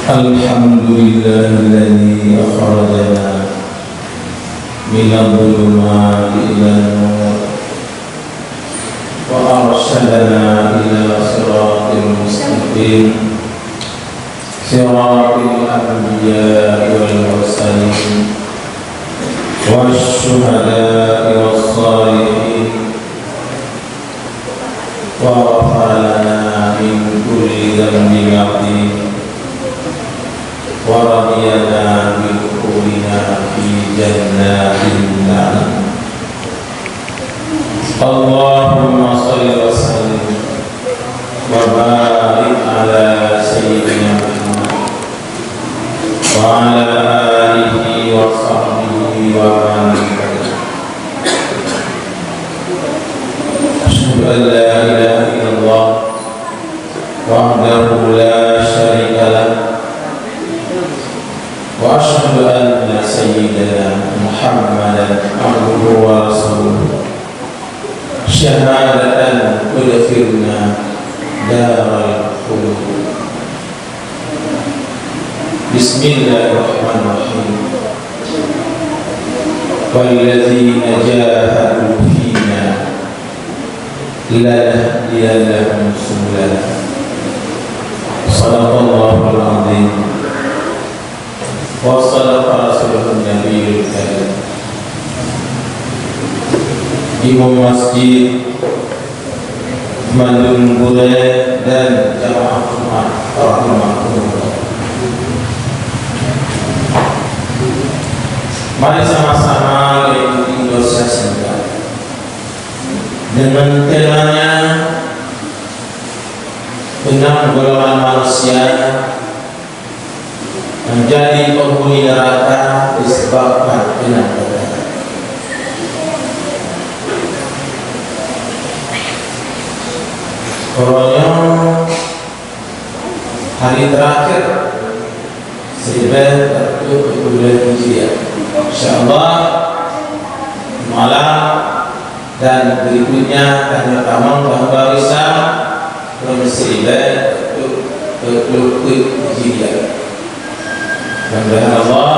Alhamdulillahilladzi akhrajana minadh dhulumati ilan nur wa arsyadana ila siratil mustaqim siratil anbiya'i wal mursalin wasyuhada'i wassalihin wa ghafara min kulli dhanbin 'adzim wa radiyana bi dukhulina fi jannatin na'im. Allahumma shalli wa sallim wa barik ala sayyidina Muhammad wa ala alihi wa sahbihi wa man walah. Asyhadu an la ilaha illallah wahdahu la syarika lah wa asyhadu anna sayyidana Muhammadan abduhu wa rasuluh syahadatan tudkhilna daral khulud. Bismillahirrahmanirrahim. Walladzina jahadu fina lanahdiyannahum subulana. Shadaqallahul azim. Wa sadaqa rasulun nabiyul karim. Imam masjid Mandun Gure dan jamaah Jumat rahimahumullah. Mari sama-sama mengikuti dosa singkat dengan temanya tentang golongan manusia menjadi penghuni neraka disebabkan penyakit. Konyol hari terakhir Seribu bulan Hijriah, insyaallah malam dan berikutnya kami tamam bahwa bisa Seribu Hijriah. Mudah-mudahan Allah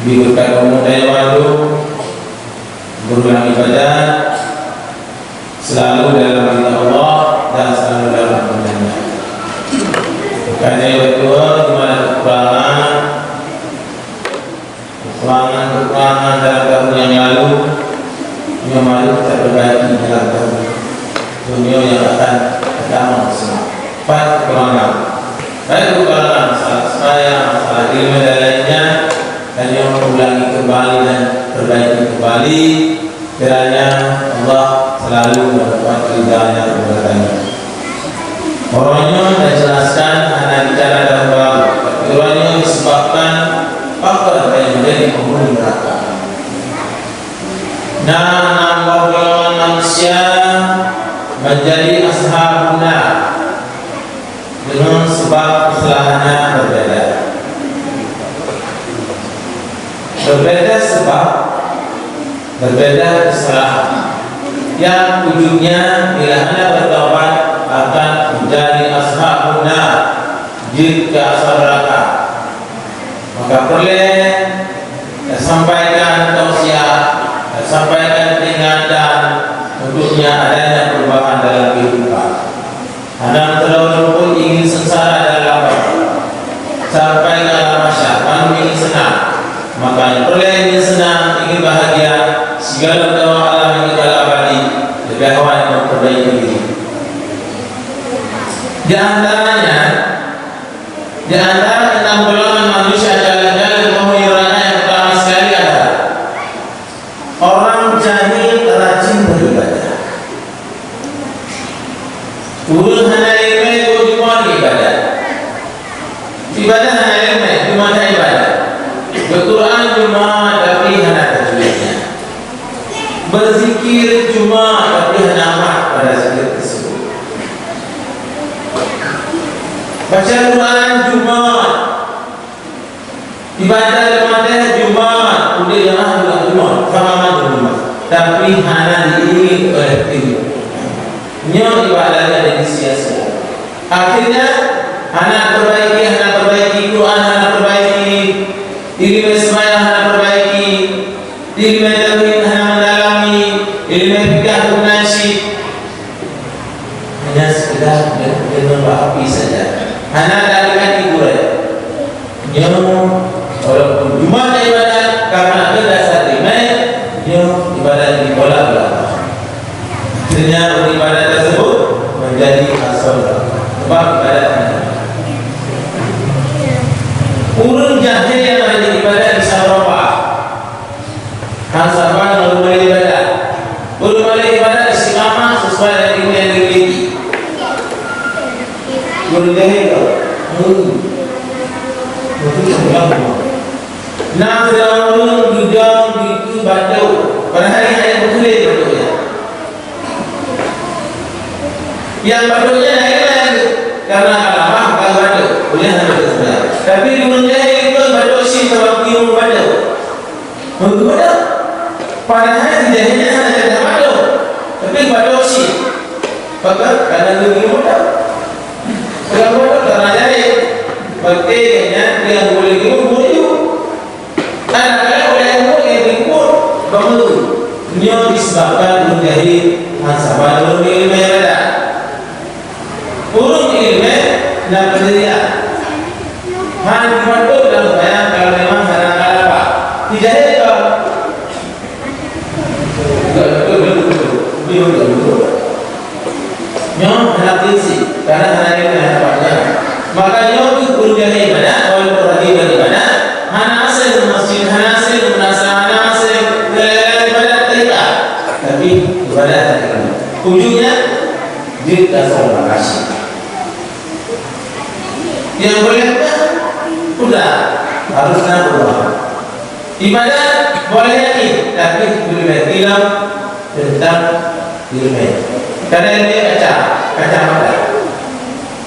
berikan kemudahan waktu berulang ibadah selalu dalam perintah Allah dan selalu dalam perintahnya. Karena yang kedua, di mana kekurangan dalam tahun yang lalu, yang malu kita perbaiki dalam tahun dunia yang akan datang. Empat kekurangan. Baik kekurangan masalah saya, masalah ilmu dan lainnya, dan yang mengulangi kembali dan perbaiki kembali. Kiranya Allah selalu mendapat ridhanya keberkahannya. Orangnya saya jelaskan anak bicara dan baru. Orangnya disebabkan faktor yang menjadi penghuni neraka. Nah, golongan manusia menjadi ashabun nar dengan sebab kesalahannya berbeda. Berbeda sebab, berbeda kesalahan yang ujungnya bila Anda bertobat akan menjadi ashabun nar, jika asal neraka. Maka boleh sampaikan tausiah, sampaikan peringatan untuknya adanya perubahan dalam kehidupan. Anda terlalu pun ingin sengsara dalam sampai ke alam masyarakat, kamu ingin senang, maka boleh ingin senang, ingin bahagia, segala doa alam yang kita abadi, lebih awal memperbaiki diri. Di antara enam golongan manusia jalan-jalan penghuni neraka yang pertama sekali adalah orang jahil rajin beribadah. Urus hana ilmu itu cuma ibadah. Ibadah hana ilmu cuma ibadah. Berquran cuma tapi hana tajwidnya. Berzikir cuma tapi hana amal pada zikir tersebut. Baca Quran cuma, ibadah Ramadan cuma, udah jangan juga cuma, sama cuma. Tapi hana diingin oleh ilmu. Nyo ibadahnya jadi sia-sia. Akhirnya anak Anak dari hati gue, walaupun cuma ibadah karena ada dasar iman, ibadah ditolak belakang. Ternyata ibadah tersebut menjadi asal sebab ibadah ini. Urun jahil yang ada ibadah di Sarawak, Hansaban lalu mulai ibadah, urun mulai ibadah istiqamah sesuai dengan ilmu yang dimiliki. Urun jahil nak sedang urun dudang gitu badau pada hari-hari berkulit badaunya. Yang badaunya lain karena lama kalau badau boleh ada sebenarnya. Tapi urun jahil itu badau sih sebab ilmu badau. Badau pada hari jahilnya hanya ada badau, tapi badau sih. Maka karena ilmu badau. Kalau badau karena jahil, berarti dia boleh ilmu boleh juga. Kalau oleh ilmu yang diikut bangun dunia disebabkan urun jahil Hansaban urun ilmu yang ada. Urun ilmu dan pendirian. Hanya dibantu dalam bayang kalau memang ada apa. Tidak ada. Betul. Nyom hendak tingsi karena hanya ilmu yang dapatnya. Maka nyom itu urun jahil mana? Oleh perhati bagaimana? Hana asal masjid, hana asal munasabah, hana asal ibadah tarikat. Tapi ibadah tarikat ujungnya dia dasar makasih. Yang boleh sudah harus berdoa. Ibadah boleh yakin, tapi boleh bilang tentang ilmu. Karena dia kacamata.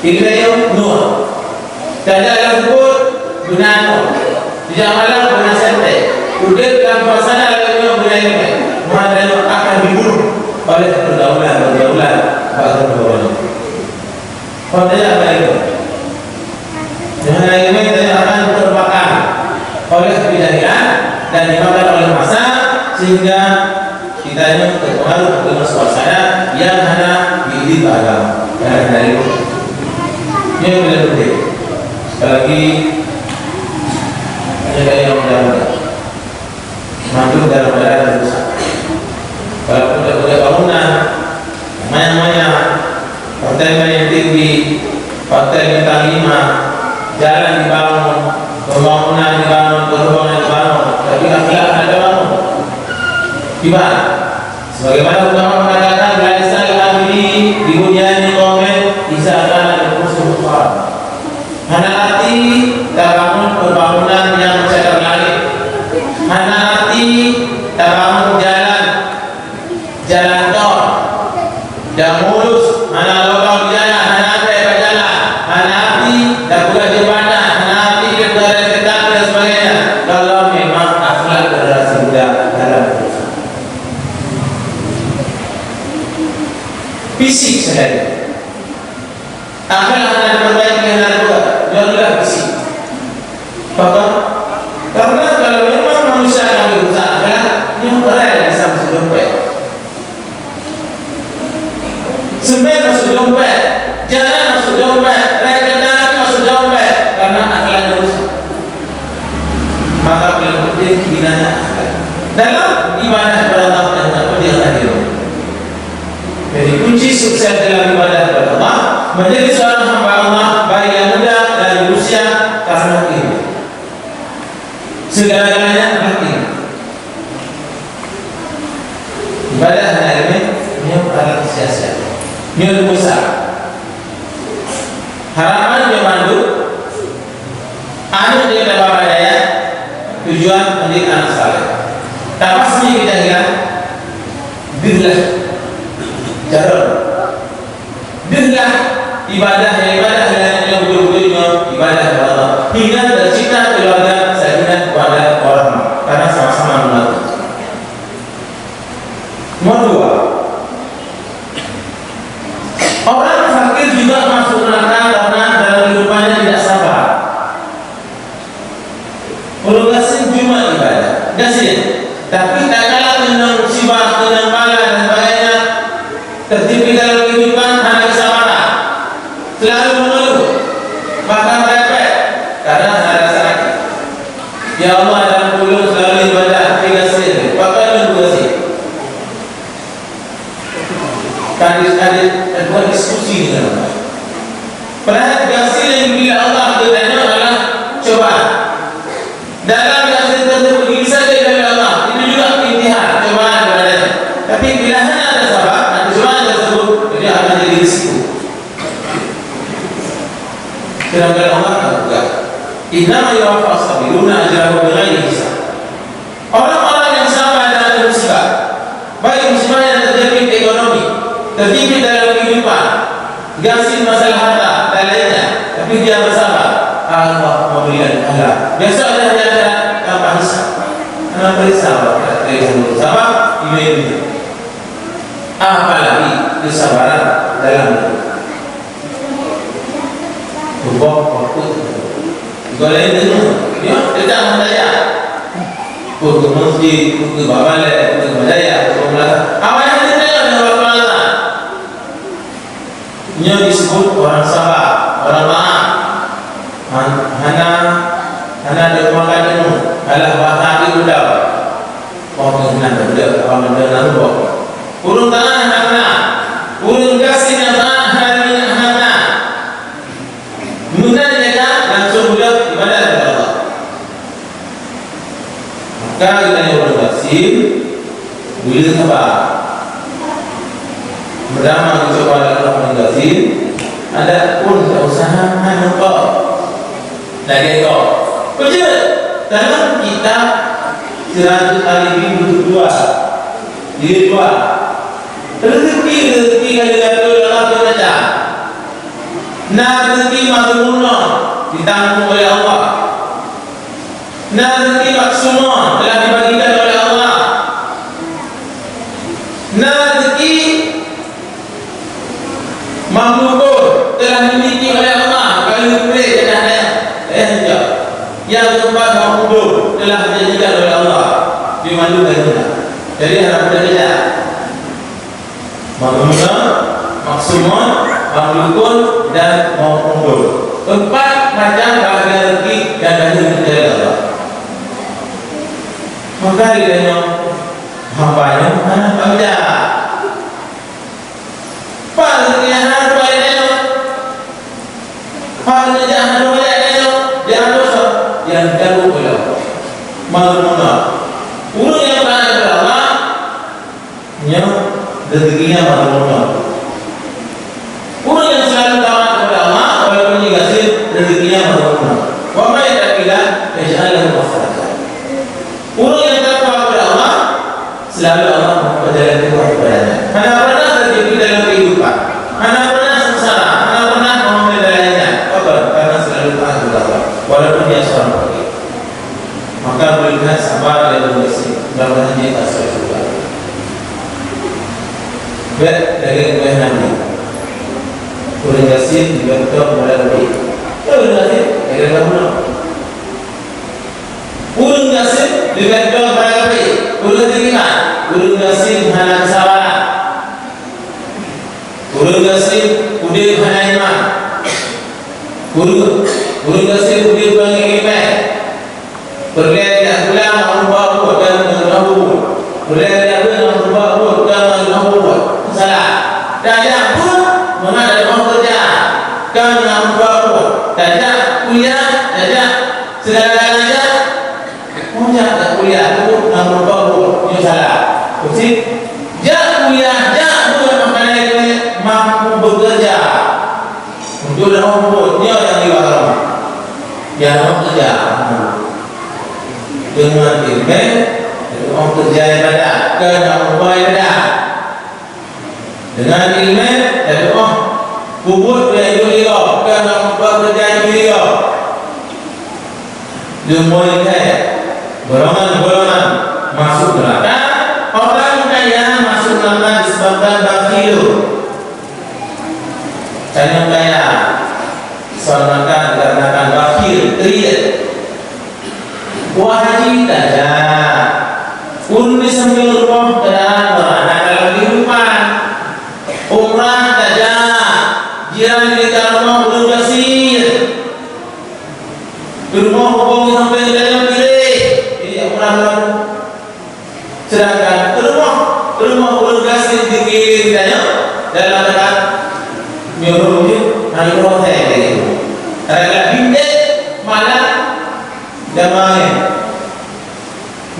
Ilmu yang nur. Tidak lembut benar. Tidak malam benar santai. Udah dalam suasana ilmu benar ilmu. Maka akan dibunuh oleh berdaulat. Padahal apa itu? Dengan ilmu kita akan terbakar oleh kebidahian dan dimakan oleh masa sehingga kita ini terpengaruh dengan suasana yang hanya diidik agama. Dari itu, ini benar penting. Sekali lagi, ada yang mudah-mudah masuk dalam badan rusak. Kalau udah bangunan, banyak hotel yang tinggi, hotel bintang 5, jalan dibangun, pembangunan dibangun, perubahan dibangun, tapi akhlak ada bangun. Gimana? Sebagaimana ulama mengatakan belajar al-amri di bunyian komen isakan al-qusul qad. Hana hati terbangun pembangunan yang mencatat langit. Hana hati terbangun jalan tol yang mulus. Hana lorong jalan, hana apa jalan. Hana hati tak pula jembatan, hana hati kedua ketat dan sebagainya. Kalau memang akhlak generasi muda dalam fisik sahaja. Akhlak hanya diperbaiki dengan dua, jadilah fisik. Faham? Karena kalau memang manusia yang berusaha akhlak, yang berat bisa masuk dompet. Sebenarnya masuk dompet, jalan masuk dompet, naik kendaraan masuk dompet, karena akhlak rusak. Maka paling penting binanya akhlak. Dalam ibadah kepada Allah dan apa dia hadir. Jadi kunci sukses dalam ibadah kepada Allah menjadi seorang hamba Allah baik yang muda dan berusia karena ilmu. Segala-galanya adalah ilmu. Ibadah hanya ilmu, ini adalah sia-sia. Ini besar. Harapan dia mandu, anu dia dapat daya, tujuan mendidik anak saleh. Tapasnya kita hilang, billah. Jarang. Billah ibadah yang betul-betul ibadah kepada Allah. Hingga tercipta keluarga sakinah kepada orang karena sama-sama membantu. Nomor 2. Orang fakir juga masuk neraka karena dalam kehidupannya tidak sabar. Perluasan cuma ibadah, gasih. Tapi tak kalah dengan musibah, dengan bala dan sebagainya. Tertib dalam kehidupan hanya kesabaran. Selalu mengeluh. maka merepek karena ada sakit. Ya Allah, dalam pulau selalu ibadah 3 sen, pakai 2 sen. Ada diskusi dengan Allah. Padahal kasih yang bila Allah bertanya adalah coba. Dalam kasih tersebut bisa dari Allah. Itu juga imtihan, cobaan kepadanya. Tapi bila hanya ada sabar dan cobaan tersebut, dia akan jadi risiko. Sedangkan Allah juga. Innama yuwaffas sabiruna ajrahum bighairi hisab. Orang-orang yang sabar dalam musibah, baik musibah yang terjadi di ekonomi, terjadi dalam kehidupan, gasin masalah harta dan lainnya, tapi dia bersabar, Allah memberikan pahala. Besok ada jalan tanpa hisab. Kenapa bersabar? Kita bersabar ini. Apalagi kesabaran dalam hidup. Waktu kalau itu, dia tidak mendaya. Untuk masjid, untuk babale, untuk mendaya, untuk melata. Apa yang kita dengan waktu melata? Ini disebut orang sabar, orang maaf. Hana makan itu adalah bahasa budak. Orang yang budak, orang yang budak. Urung tangan hana, urung kasih tangan hana. Mudah jaga langsung budak ibadah kepada Allah. Maka kita yang urung kasih, boleh sabar. Berdama mencoba dalam mengasihi, ada pun usaha menukar lagi kau. Kerja dalam kitab Siratul Talibin berdua, dia dua. Rezeki kalau dalam baca. Nah rezeki maghfurna ditanggung oleh Allah. Nah rezeki maksumah telah dibagikan oleh Allah. Nah rezeki makhluk telah dimiliki oleh Allah. Kalau boleh jangan ada yang tempat makhluk telah dijadikan oleh Allah dimandukan kita. Jadi harap berbeda. Makhluknya, maksumah, makhlukun dan makhluk. 4 macam bahagian rezeki yang ada dari Allah. Maka dia hambanya mana baca. Palingnya apa ini? Palingnya jangan lupa ini. Jangan lupa yang jauh oleh maklumnya. Urut yang berada kepada Allah, nya rezekinya maklumnya. Urut yang selalu taat kepada Allah, walaupun dikasih rezekinya maklumnya. Wa ma yattaqilah yaj'al lahu makhraja. Urut yang takwa kepada Allah, selalu Allah berjalan kepadanya. Mana pernah terjadi dalam kehidupan, mana pernah sengsara, mana pernah mengalami lainnya. Karena selalu taat kepada Allah, walaupun dia seorang fakir. Maka berikan sabar dan bersih dalam hati kita juga. Baik dari kebaikan Nabi. Kurang kasih dibentuk kepada Nabi. Kurang kasih dari Nabi. Kurang kasih dibentuk kepada Nabi. Kurang tinggal. Kurang kasih hanya kesabaran. Kurang kasih udah hanya iman. Kurang kasih udah pengiman. Berlihat pulang merubah buat dan merubah. Berlihat merubah buat dan merubah. Salah. Daya pun mengadap orang kerja. Kan merubah buat. Daya kuliah, daya segala-galanya. Punya tak kuliah tu merubah buat. Ini salah. Mesti jak kuliah, jak buat makanan ini mampu bekerja. Untuk orang buat dia yang diwakil. Yang orang kerja. Dengan ilmu, orang kerja ibadah, kena ubah ibadah. Dengan ilmu, jadi orang bubut dia hidup dia, kena ubah kerja dia. Jumlah ini, golongan masuk neraka. Orang kaya masuk neraka disebabkan bakhil. Orang kaya disebabkan dikarenakan bakhil, teriak. Wajib saja pun disambil roh dan beranak dalam kehidupan. Umrah saja jiran di rumah belum bersih Rumah sampai ke dalam bilik. Ini yang orang sedangkan rumah ulun kasih di kiri tanya dalam dekat nyuruh hari rumah saya gitu. Agak bindek malah damai.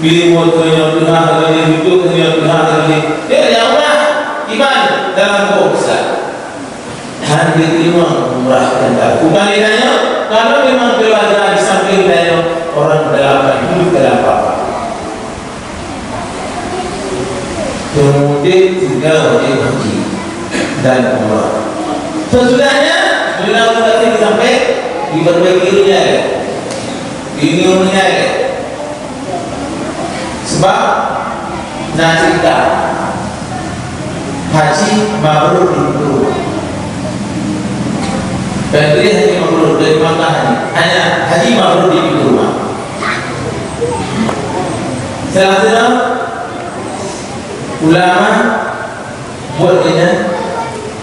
Bilik motornya tengah kali duduk tengah kali. Dia jawab iman dalam boksa. Hari diterima murah dan tak. Bukan ditanya kalau memang keluarga di samping tanya orang dalam hidup dalam apa. Kemudian tinggal wajib haji dan umrah. Sesudahnya bila kita sampai diperbaikinya, dinyurnya, sebab nasibnya haji mabrur itu. Dan dia haji mabrur dari Makkah hanya haji mabrur di pintu rumah. Selanjutnya ulama buat dia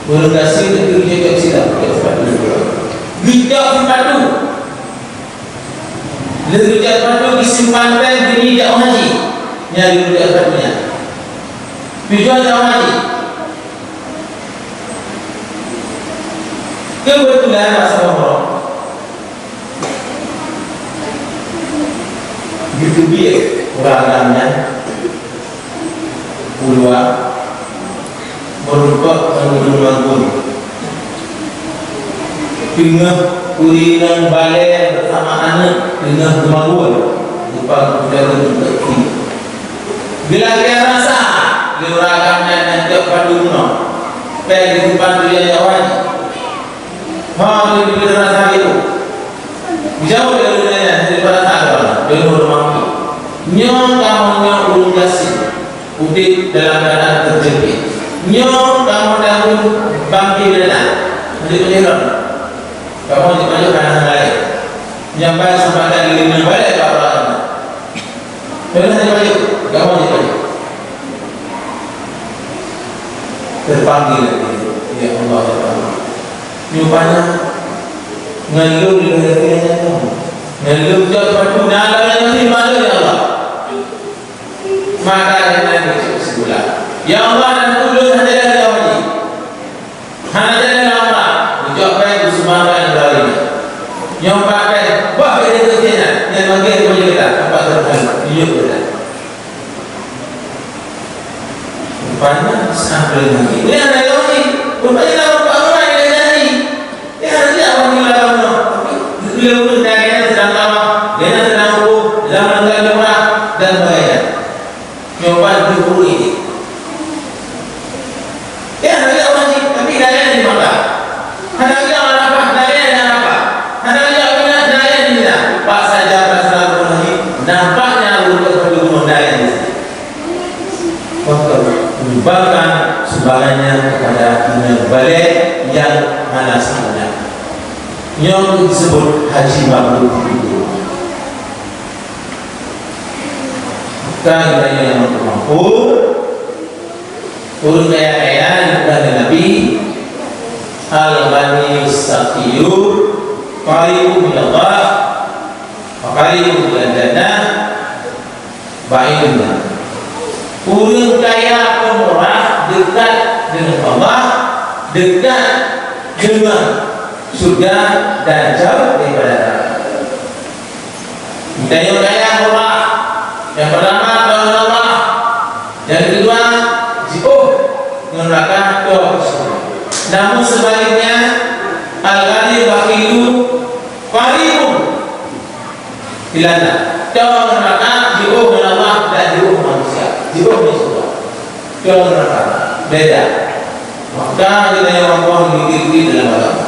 berkasih dan kerja kita bijak sepatu kerja sepatu disimpan di jauh haji nyari kerja sepatunya tujuan jauh haji. Kebetulan masa umroh gitu dia orangnya puluhan merupakan pengunjung dengan kurinan balai bersama anak dengan kemaluan lupa menjaga untuk bila dia rasa diuragannya nanti padungno baik di depan dia jawab mau di rasa itu jauh dari dunia daripada sahabat dari rumahku nyong kamunya ulun kasih udik dalam keadaan terjepit nyong kamu dahulu bangkit dan menjadi penyeron kamu dipanggil kanan lain nyampai sampai dari lima balik ke orang benar dipanggil kamu dipanggil terpanggil ya Allah ya Allah nyupanya ngeluh di lehernya ngeluh jauh padu nalanya di malu ya Allah maka dengan itu sebulan ya Allah dan ulun hanya dari haji hanya dari Allah dijawab baik semua yang berlalu yang pakai wah beda kerjanya yang bagi punya kita tempat terbaik hidup kita rupanya sampai lagi ini ada lagi rupanya nama Pak Umar yang jadi ini harusnya orang yang lalu tapi beliau pun daya sedang lama dia sedang zaman murah dan bahaya nyoba dulu ini ya ada wajib tapi daya di mana ada apa daya apa ada daya di mana Pak saja pasal lagi nampaknya untuk pendukung daya ini menyumbangkan sumbangannya kepada dunia balik yang mana sebenarnya yang disebut haji mabrur itu bukan yang mampu urun kaya-kaya dari Nabi al-ghani as-saqiyur qaribu minallah wa qaribu minal jannah ba'idun urun kaya pemurah dekat dengan Allah dekat dengan surga dan jauh daripada neraka. Kita yang kaya murah yang pertama tahun Allah yang kedua jauh neraka ke surga. Namun sebaliknya al-ghani bakilu qaribun ilana jauh neraka jauh dengan Allah dan jauh manusia jauh dengan surga jauh neraka beda. Maka kita yang mampu mengikuti dalam agama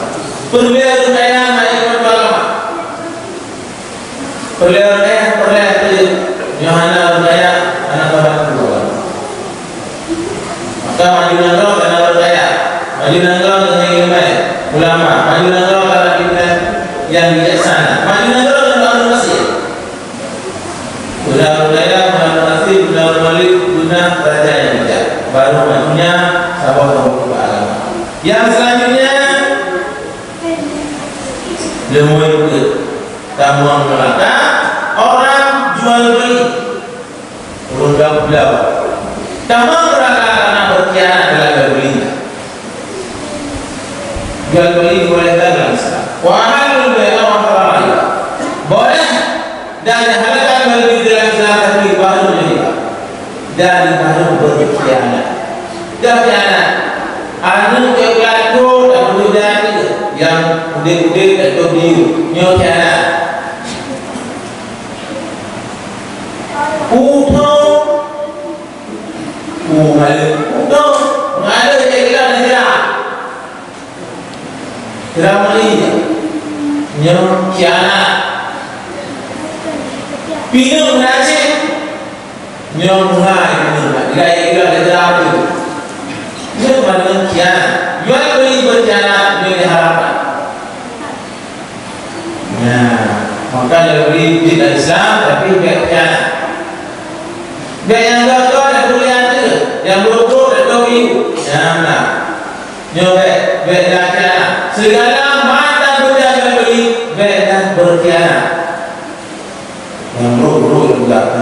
perbedaan kaya naik beragama perbedaan Yohana berkaya anak orang beragama maka maju nanggau karena berkaya maju nanggau dengan ilmu ulama maju nanggau karena kita yang bijaksana maju nanggau dengan orang nasib sudah berkaya sudah nasib sudah berbalik guna raja yang bijak baru majunya sahabat kamu beragama yang selanjutnya ilmu itu Tamuan belaka orang jual beli urang belau. Tamuan belaka karena berkhianat dalam jual belinya. Jual beli boleh dalam Islam. Wahalul bai'a wa haram. Boleh dan dihalalkan jual beli dalam Islam, tapi baru jadi dan baru berkhianat. Berkhianat. Anu kelaku dan budak yang udik-udik atau nyo khianat. Mengalir ikhlas negara Ramai Nyong khianat Pinung nasib Nyong ngai ikhlas negara itu Nyong dengan khianat Jual beli berkhianat Nyong diharapkan. Nah, maka jual beli di Islam tapi khianat. Baik yang gagal dan kuliah tu, yang bodoh dan dobi, janganlah. Nyobek, baik dan khianat. Segala mata berjaya beli, baik dan berkhianat. Yang bodoh juga.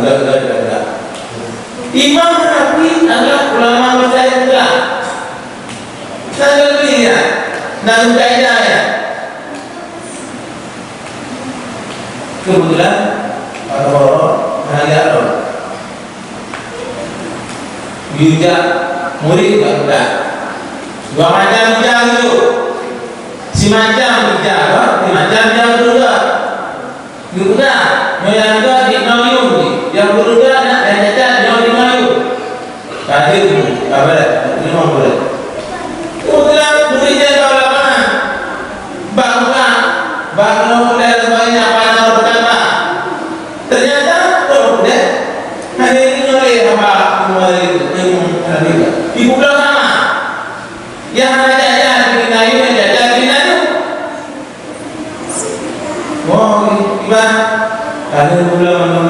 Imam Hanafi adalah ulama mazhab pula. Saya beli ya, dan kaidah ya. Kebetulan orang mengajar orang. Bijak murid juga budak. Dua macam bijak itu. Si macam bijak, si macam bijak juga. Juga, yang juga di Melayu, yang juga nak cacat yang di Melayu. Kadir tu, kabar, lima bulan. Kemudian muridnya tahu mana? Bangga dari banyak mana pertama. Ternyata tahu deh. Hari ini oleh hamba murid. Ibu bilang sama. Yang ada jajan di Melayu, yang jajan di Melayu. Oh, iba. Kalau ibu bilang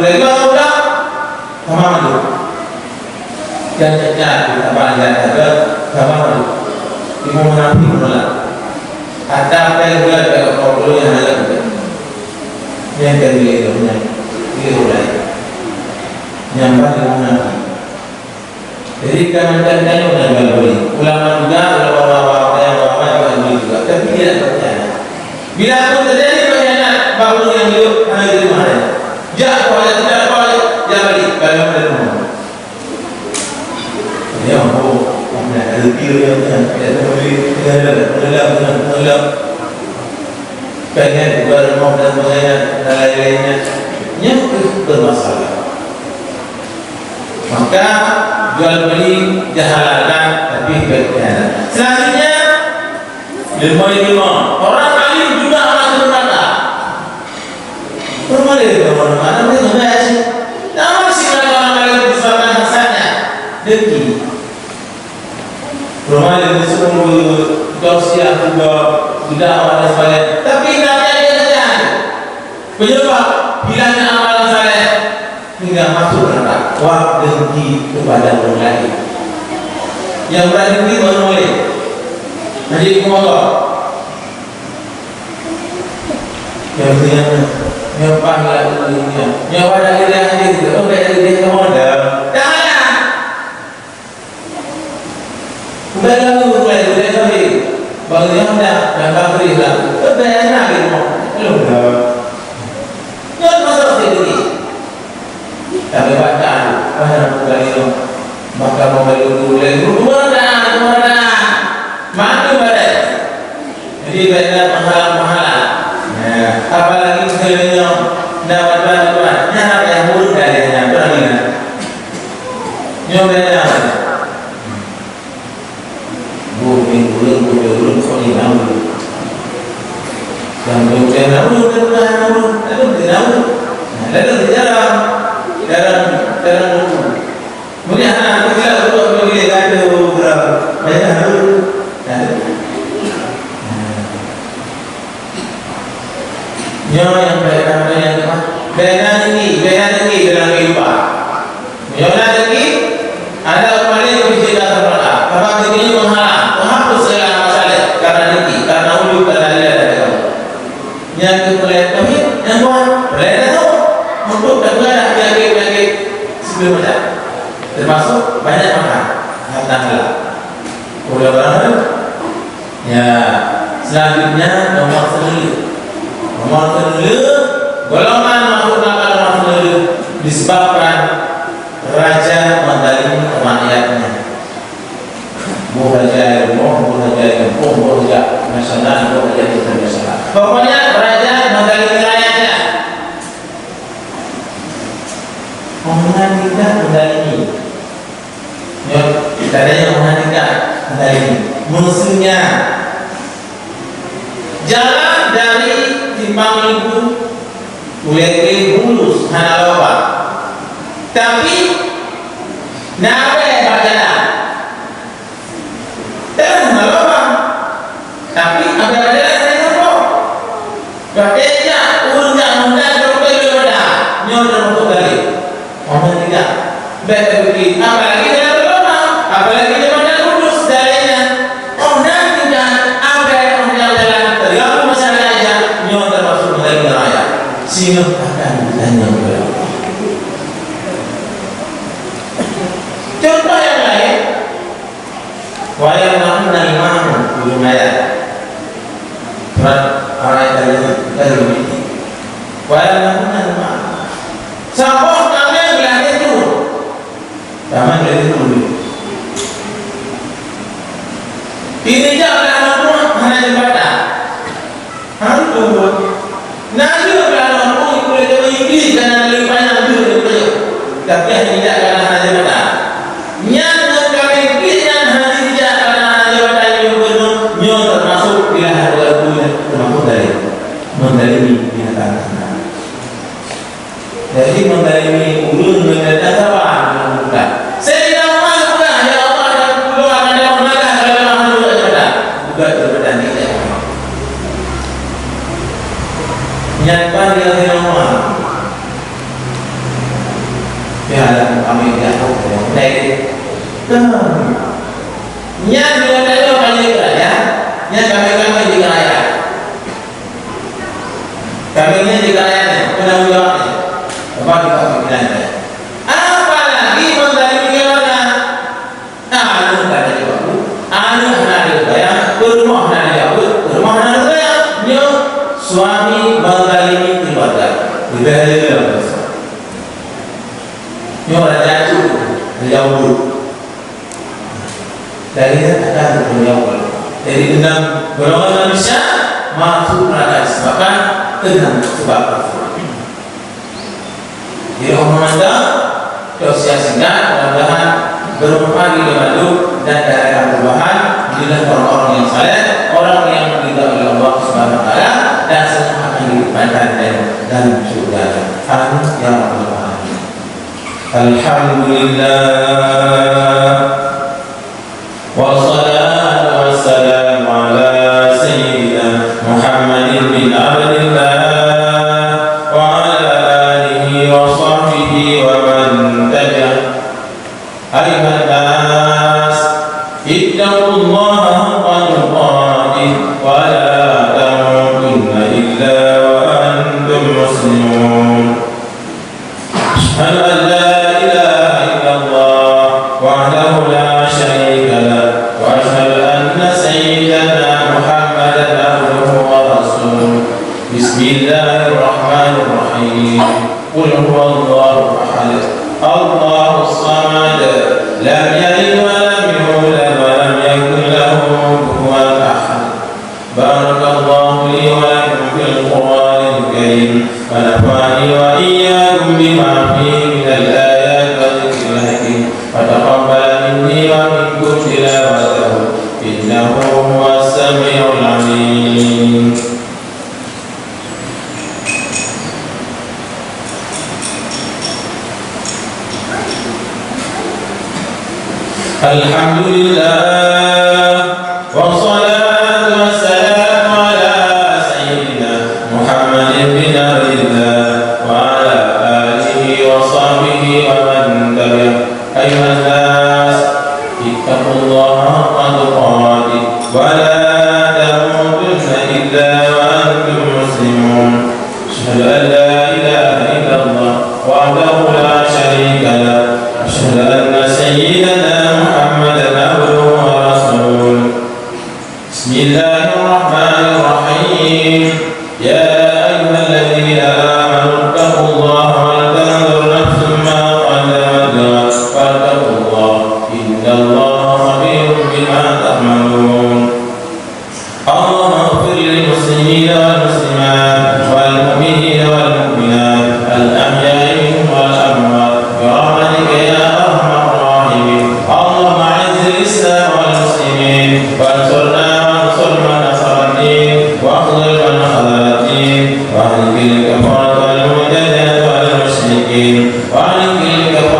sama tu. Yang jajan di tempat jajan sama tu. Ibu Hanafi menolak. Ada apa yang boleh kalau problem yang ada tu. Yang kedua itu dia boleh. Yang Ibu Hanafi. Jadi kami tanya dengan beli. Ulama juga, ulama yang beli juga. Tapi tidak berkhianat. Bila pun terjadi berkhianat, baru yang hidup hanya di mana? Jatuh ada tidak boleh, jangan beli. Kalau ada rumah. Dia mampu, ada kira yang tidak beli, menolak. Pengen berumah dan berkhianat dan lain-lainnya, yang bermasalah. Maka jual beli dihalalkan tapi berkhianat. Selanjutnya 5 orang alim juga masuk neraka. Rumah dia mana dia enggak sih? Nama sih orang alim disebabkan hasannya dengki. Rumah dia disuruh dosia juga sudah awal saleh, tapi namanya dia saja. Penyebab hilangnya amalan saleh hingga masuk neraka. Wah, dengki kepada orang lain. Yang berdengki boleh. Jadi Allah. Yang panggil dunia. Yang pada dia itu, oh dari dia kemana? Jangan. Bukan mulai dari tadi. Bagi yang dah beri lah. Kebayang lagi mau. Belum. Jangan masuk sini. Tapi bacaan bukan itu. Maka membeli lagi mana mati badai. Jadi banyak mahal. Apalagi misalnya dapat bantuan, nyara yang buruk dari yang berani. Nyobanya burung kau ini tahu. Dan kemudian lalu dalam mungkin anak kecil kalau dia ada berapa banyak lalu yang benar tinggi dalam kehidupan. Yang tinggi ada kembali ke fisika terbatas. Apa tinggi menghapus segala masalah karena tinggi, karena ulu, karena lihat dari kamu. Yang kedua, yang buat beredar tuh untuk mencegah penyakit-penyakit sebelum macam, termasuk banyak makan, harta halal. Boleh barang ya. Selanjutnya nomor 9. Nomor 9, golongan masuk neraka nomor 9 disebabkan raja mendalimi rakyatnya. Raja nasional, raja internasional. Pokoknya raja mendalimi rakyatnya. Orang tidak mendalimi. Ya, katanya orang tidak mendalimi. Musuhnya jalan dari Simpang Minggu Ulekri mulus Hanaloba, tapi nabe berjalan dan Hanaloba, tapi ada berjalan dari Hanaloba. Katanya urusnya mudah berkali mudah nyonya untuk kali orang tidak baik begini, apalagi dari Hanaloba, apalagi dari Mulus darinya orang tidak ada yang jalan tergabung masyarakat aja nyonya termasuk dari raya sehingga akan ditanya oleh Allah. Contoh yang lain, wayang namun nalimamu belum ayat berat ayat dari ini wayang namun nalimamu sambung kami bilang itu zaman dari dulu ini jangan aku hanya jembatan harus tunggu nanti kalau aku ikut itu Inggris karena lebih banyak dulu tapi tidak karena hanya jembatan yang kami Inggris dan hanya tidak karena hanya jembatan yang termasuk pilihan lagunya termasuk dari mendalimi binatang. Jadi mendalimi ulun binatang apa? Bukan. Saya tidak mau bukan ya Allah dan pulau akan ada mana kalau mana juga jembatan. Bukan jembatan ini. Nyata dia rumah. Ya kami dia tahu. Baik. Nyat dia ada banyak ya. Nyat kami juga ya. Kami juga ya. Penanggung jawabnya. Apa kita pikirannya? Apalagi mendalimi gimana? Anu kada jawab. Anu hana dibayar, rumah hana jawab, rumah hana dibayar. Nyo suami mendalimi keluarga. Dibayar. Nyo raja itu jauh. Dari ada berjauh. Dari enam golongan manusia masuk neraka disebabkan enam sebab. Jadi orang Anda dosia sehingga mudah-mudahan bermanfaat di Bandung dan daerah perubahan bila orang-orang yang saleh, orang yang diridhoi oleh Allah Subhanahu wa taala dan semua akan dilimpahkan dalam surga. Amin ya rabbal alamin. Alhamdulillah wassalatu wassalamu ala sayyidina Muhammadin bin Abdillah أيها الناس اتقوا الله حق تقاته ولا تموتن إلا وأنتم مسلمون أشهد أن لا إله إلا الله وحده لا شريك له وأشهد أن سيدنا محمدا عبده ورسوله بسم الله الرحمن الرحيم قل هو الله أحد الله الصمد لم يلد ولم يولد ولم يكن له كفوا أحد بارك الله لي ولكم في القرآن الكريم ونفعني وإياكم بما فيه من الآيات والذكر الحكيم وتقبل مني ومنكم تلاوته إنه هو السميع العليم. Alhamdulillah wassalatu wassalamu ala sayyidina Muhammadin bin Abdillah wa ala alihi wa sahbihi wa man tabi'ah. Ayuhan nas ittaqullaha haqqa tuqatih wa la tamutunna illa wa antum muslimun. أشهد أن لا إله إلا الله وحده لا شريك له أشهد أن سيدنا محمدا عبده ورسوله بسم الله الرحمن الرحيم يا أيها الذين آمنوا اتقوا الله ولتنظر نفس ما قدمت لغد واتقوا الله إن الله خبير بما تعملون اللهم اغفر للمسلمين والمسلمات والمؤمنين والمؤمنات الأحياء منهم والأموات برحمتك يا أرحم الراحمين اللهم أعز الإسلام والمسلمين وانصرنا وانصر من نصر الدين واخذل من خذل الدين واهلك الكفرة والمعتدين والمشركين واهلك الكفرة